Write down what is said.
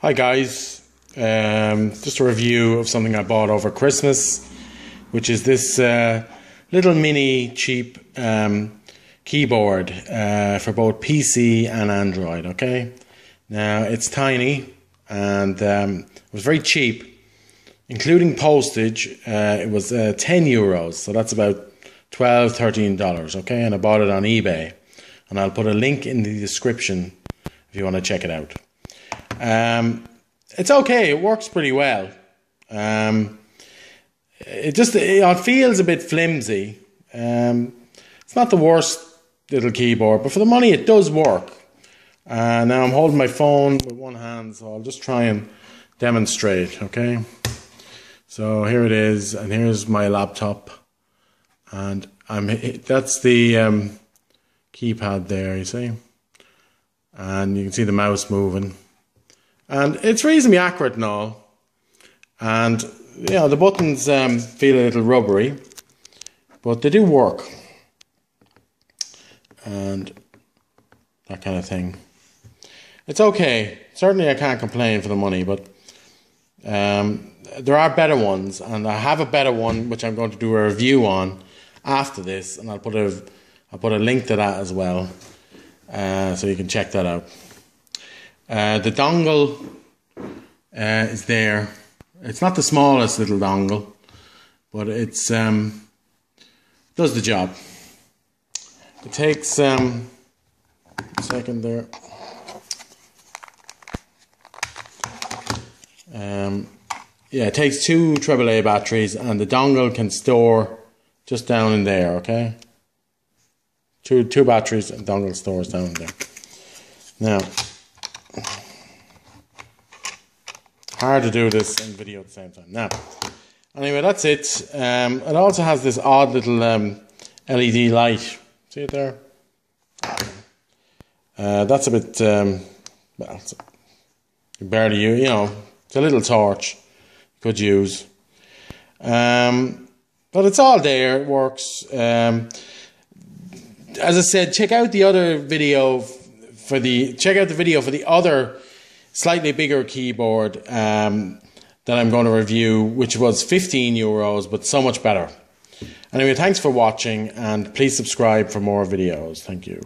Hi guys, just a review of something I bought over Christmas, which is this little mini cheap keyboard for both PC and Android. Okay, now it's tiny and it was very cheap, including postage. It was €10, so that's about $12–13. Okay, and I bought it on eBay, and I'll put a link in the description if you want to check it out. It's okay. It works pretty well. It feels a bit flimsy. It's not the worst little keyboard, but for the money, it does work. Now I'm holding my phone with one hand, so I'll just try and demonstrate. Okay. So here it is, and here's my laptop, and that's the keypad there. You see, and you can see the mouse moving. And it's reasonably accurate and all. And, you know, the buttons feel a little rubbery, but they do work. And that kind of thing. It's okay. Certainly I can't complain for the money, but there are better ones. And I have a better one, which I'm going to do a review on after this. And I'll put a link to that as well, so you can check that out. The dongle is there. It's not the smallest little dongle, but it's does the job. It takes a second there. Yeah, it takes 2 AAA batteries, and the dongle can store just down in there. Okay, two batteries, and dongle stores down there. Now, hard to do this in video at the same time. Now, anyway, that's it. It also has this odd little LED light. See it there? That's a bit, well, it's barely, you know, it's a little torch you could use. But it's all there. It works. As I said, check out the other video for the other slightly bigger keyboard that I'm going to review, which was €15, but so much better. Anyway, thanks for watching, and please subscribe for more videos. Thank you.